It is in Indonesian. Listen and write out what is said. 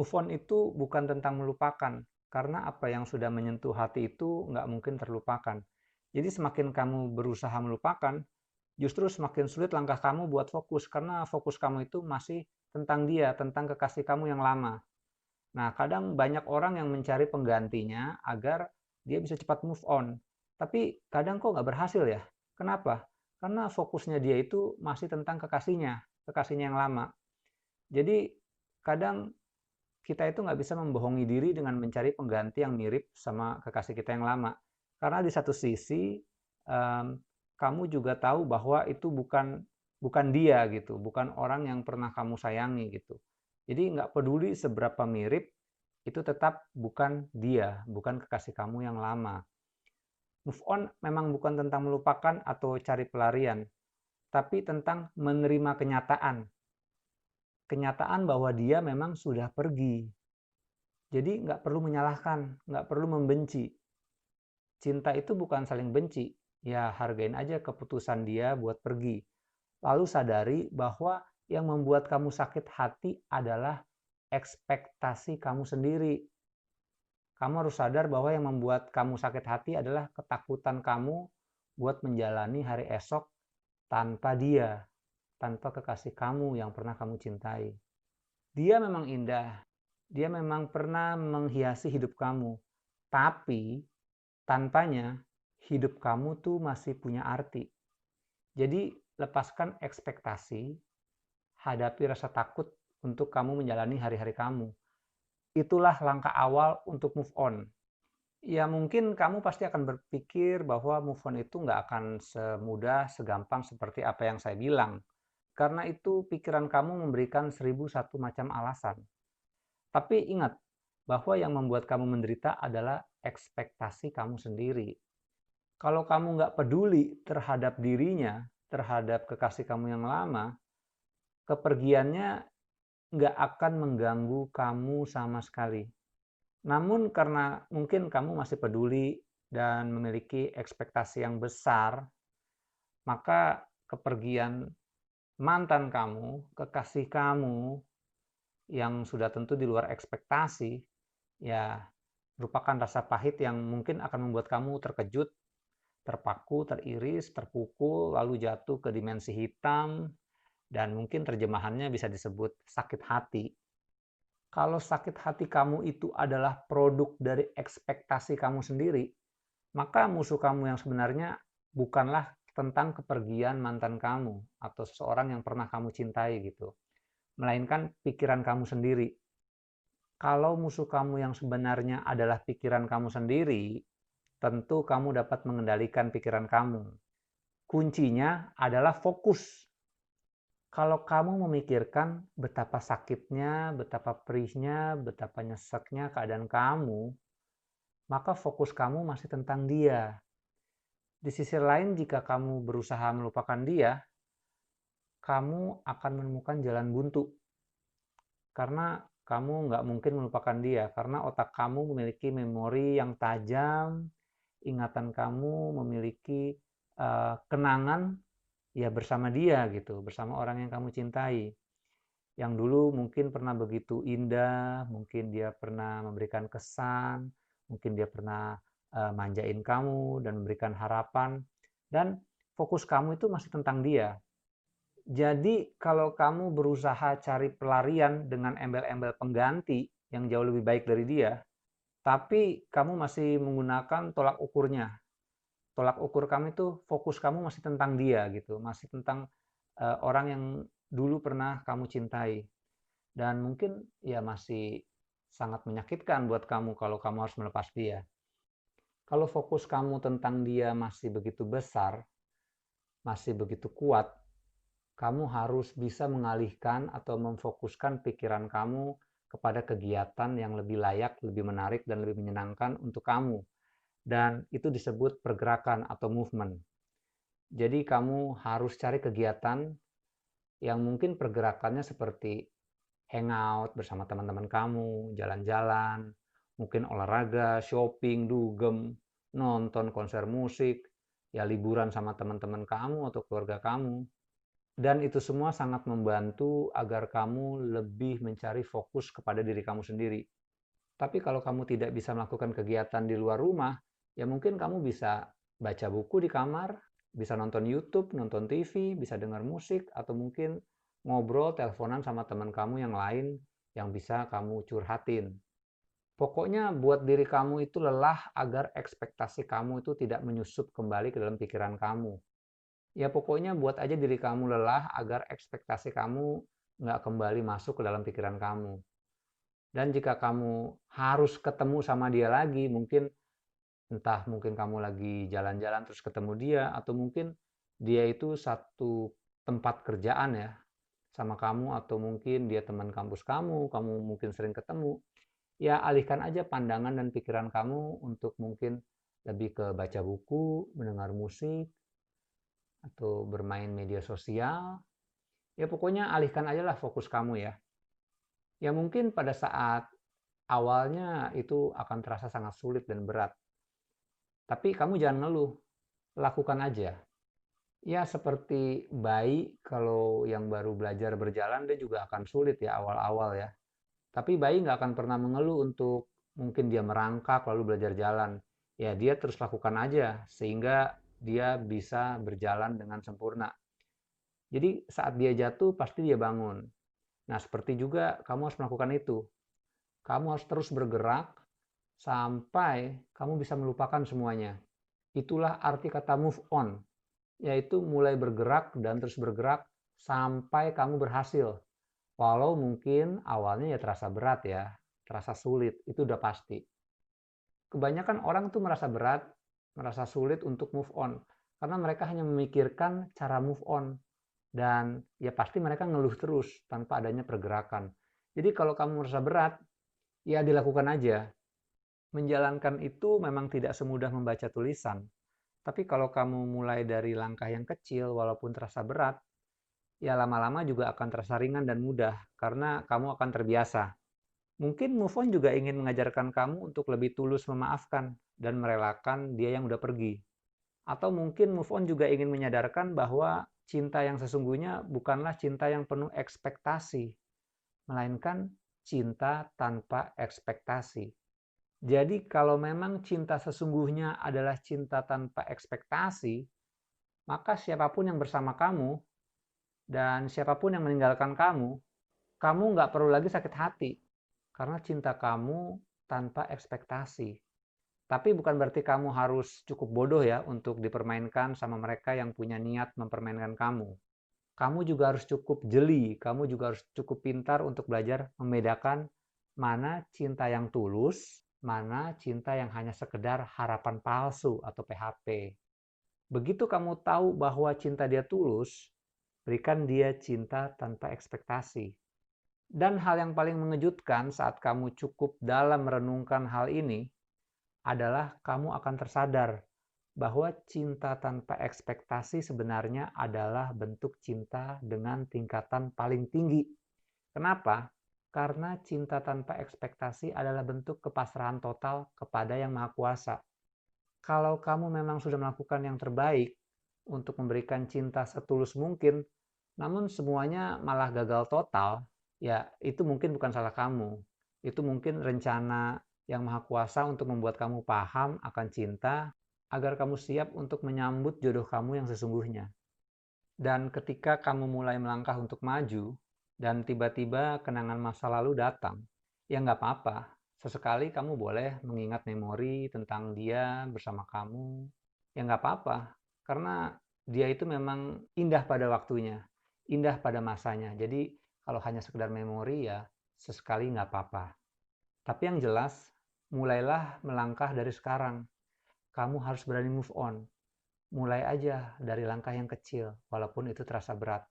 Move on itu bukan tentang melupakan, karena apa yang sudah menyentuh hati itu nggak mungkin terlupakan. Jadi semakin kamu berusaha melupakan, justru semakin sulit langkah kamu buat fokus, karena fokus kamu itu masih tentang dia, tentang kekasih kamu yang lama. Nah, kadang banyak orang yang mencari penggantinya agar dia bisa cepat move on. Tapi kadang kok nggak berhasil ya? Kenapa? Karena fokusnya dia itu masih tentang kekasihnya yang lama. Jadi kadang kita itu nggak bisa membohongi diri dengan mencari pengganti yang mirip sama kekasih kita yang lama. Karena di satu sisi, em, kamu juga tahu bahwa itu bukan bukan dia gitu, bukan orang yang pernah kamu sayangi gitu. Jadi nggak peduli seberapa mirip, itu tetap bukan dia, bukan kekasih kamu yang lama. Move on memang bukan tentang melupakan atau cari pelarian, tapi tentang menerima kenyataan. Kenyataan bahwa dia memang sudah pergi. Jadi nggak perlu menyalahkan, nggak perlu membenci. Cinta itu bukan saling benci. Ya hargain aja keputusan dia buat pergi. Lalu sadari bahwa yang membuat kamu sakit hati adalah ekspektasi kamu sendiri. Kamu harus sadar bahwa yang membuat kamu sakit hati adalah ketakutan kamu buat menjalani hari esok tanpa dia, tanpa kekasih kamu yang pernah kamu cintai. Dia memang indah, dia memang pernah menghiasi hidup kamu, tapi tanpanya hidup kamu tuh masih punya arti. Jadi lepaskan ekspektasi, hadapi rasa takut untuk kamu menjalani hari-hari kamu. Itulah langkah awal untuk move on. Ya mungkin kamu pasti akan berpikir bahwa move on itu nggak akan semudah, segampang seperti apa yang saya bilang. Karena itu pikiran kamu memberikan 1001 macam alasan. Tapi ingat, bahwa yang membuat kamu menderita adalah ekspektasi kamu sendiri. Kalau kamu nggak peduli terhadap dirinya, terhadap kekasih kamu yang lama, kepergiannya nggak akan mengganggu kamu sama sekali. Namun karena mungkin kamu masih peduli dan memiliki ekspektasi yang besar, maka kepergian mantan kamu, kekasih kamu yang sudah tentu di luar ekspektasi, ya merupakan rasa pahit yang mungkin akan membuat kamu terkejut, terpaku, teriris, terpukul, lalu jatuh ke dimensi hitam, dan mungkin terjemahannya bisa disebut sakit hati. Kalau sakit hati kamu itu adalah produk dari ekspektasi kamu sendiri, maka musuh kamu yang sebenarnya bukanlah tentang kepergian mantan kamu atau seseorang yang pernah kamu cintai gitu, melainkan pikiran kamu sendiri. Kalau musuh kamu yang sebenarnya adalah pikiran kamu sendiri, tentu kamu dapat mengendalikan pikiran kamu. Kuncinya adalah fokus. Kalau kamu memikirkan betapa sakitnya, betapa perihnya, betapa nyeseknya keadaan kamu, maka fokus kamu masih tentang dia. Di sisi lain, jika kamu berusaha melupakan dia, kamu akan menemukan jalan buntu. Karena kamu nggak mungkin melupakan dia, karena otak kamu memiliki memori yang tajam, ingatan kamu memiliki kenangan ya bersama dia gitu, bersama orang yang kamu cintai. Yang dulu mungkin pernah begitu indah, mungkin dia pernah memberikan kesan, mungkin dia pernah manjain kamu dan memberikan harapan, dan fokus kamu itu masih tentang dia. Jadi kalau kamu berusaha cari pelarian dengan embel-embel pengganti yang jauh lebih baik dari dia, tapi kamu masih menggunakan tolak ukurnya. Tolak ukur kamu itu fokus kamu masih tentang dia gitu, masih tentang orang yang dulu pernah kamu cintai. Dan mungkin ya masih sangat menyakitkan buat kamu kalau kamu harus melepas dia. Kalau fokus kamu tentang dia masih begitu besar, masih begitu kuat, kamu harus bisa mengalihkan atau memfokuskan pikiran kamu kepada kegiatan yang lebih layak, lebih menarik, dan lebih menyenangkan untuk kamu. Dan itu disebut pergerakan atau movement. Jadi kamu harus cari kegiatan yang mungkin pergerakannya seperti hangout bersama teman-teman kamu, jalan-jalan, mungkin olahraga, shopping, dugem, nonton konser musik, ya liburan sama teman-teman kamu atau keluarga kamu. Dan itu semua sangat membantu agar kamu lebih mencari fokus kepada diri kamu sendiri. Tapi kalau kamu tidak bisa melakukan kegiatan di luar rumah, ya mungkin kamu bisa baca buku di kamar, bisa nonton YouTube, nonton TV, bisa dengar musik, atau mungkin ngobrol, teleponan sama teman kamu yang lain yang bisa kamu curhatin. Pokoknya buat diri kamu itu lelah agar ekspektasi kamu itu tidak menyusup kembali ke dalam pikiran kamu. Ya pokoknya buat aja diri kamu lelah agar ekspektasi kamu nggak kembali masuk ke dalam pikiran kamu. Dan jika kamu harus ketemu sama dia lagi, mungkin kamu lagi jalan-jalan terus ketemu dia, atau mungkin dia itu satu tempat kerjaan ya sama kamu, atau mungkin dia teman kampus kamu mungkin sering ketemu, ya alihkan aja pandangan dan pikiran kamu untuk mungkin lebih ke baca buku, mendengar musik, atau bermain media sosial. Ya pokoknya alihkan aja lah fokus kamu ya. Ya mungkin pada saat awalnya itu akan terasa sangat sulit dan berat. Tapi kamu jangan ngeluh, lakukan aja. Ya seperti bayi kalau yang baru belajar berjalan dia juga akan sulit ya awal-awal ya. Tapi bayi nggak akan pernah mengeluh untuk mungkin dia merangkak lalu belajar jalan. Ya dia terus lakukan aja sehingga dia bisa berjalan dengan sempurna. Jadi saat dia jatuh pasti dia bangun. Nah seperti juga kamu harus melakukan itu. Kamu harus terus bergerak sampai kamu bisa melupakan semuanya. Itulah arti kata move on, yaitu mulai bergerak dan terus bergerak sampai kamu berhasil. Walau mungkin awalnya ya terasa berat ya, terasa sulit, itu udah pasti. Kebanyakan orang tuh merasa berat, merasa sulit untuk move on, karena mereka hanya memikirkan cara move on. Dan ya pasti mereka ngeluh terus tanpa adanya pergerakan. Jadi kalau kamu merasa berat, ya dilakukan aja. Menjalankan itu memang tidak semudah membaca tulisan. Tapi kalau kamu mulai dari langkah yang kecil walaupun terasa berat, ya lama-lama juga akan terasa ringan dan mudah karena kamu akan terbiasa. Mungkin move on juga ingin mengajarkan kamu untuk lebih tulus memaafkan dan merelakan dia yang udah pergi. Atau mungkin move on juga ingin menyadarkan bahwa cinta yang sesungguhnya bukanlah cinta yang penuh ekspektasi, melainkan cinta tanpa ekspektasi. Jadi kalau memang cinta sesungguhnya adalah cinta tanpa ekspektasi, maka siapapun yang bersama kamu dan siapapun yang meninggalkan kamu nggak perlu lagi sakit hati karena cinta kamu tanpa ekspektasi. Tapi bukan berarti kamu harus cukup bodoh ya untuk dipermainkan sama mereka yang punya niat mempermainkan kamu. Kamu juga harus cukup jeli, kamu juga harus cukup pintar untuk belajar membedakan mana cinta yang tulus, mana cinta yang hanya sekedar harapan palsu atau PHP. Begitu kamu tahu bahwa cinta dia tulus, berikan dia cinta tanpa ekspektasi. Dan hal yang paling mengejutkan saat kamu cukup dalam merenungkan hal ini adalah kamu akan tersadar bahwa cinta tanpa ekspektasi sebenarnya adalah bentuk cinta dengan tingkatan paling tinggi. Kenapa? Karena cinta tanpa ekspektasi adalah bentuk kepasrahan total kepada Yang Maha Kuasa. Kalau kamu memang sudah melakukan yang terbaik untuk memberikan cinta setulus mungkin, namun semuanya malah gagal total, ya itu mungkin bukan salah kamu. Itu mungkin rencana Yang Maha Kuasa untuk membuat kamu paham akan cinta, agar kamu siap untuk menyambut jodoh kamu yang sesungguhnya. Dan ketika kamu mulai melangkah untuk maju, dan tiba-tiba kenangan masa lalu datang, ya nggak apa-apa. Sesekali kamu boleh mengingat memori tentang dia bersama kamu. Ya nggak apa-apa, karena dia itu memang indah pada waktunya, indah pada masanya. Jadi kalau hanya sekedar memori ya sesekali nggak apa-apa. Tapi yang jelas, mulailah melangkah dari sekarang. Kamu harus berani move on. Mulai aja dari langkah yang kecil, walaupun itu terasa berat.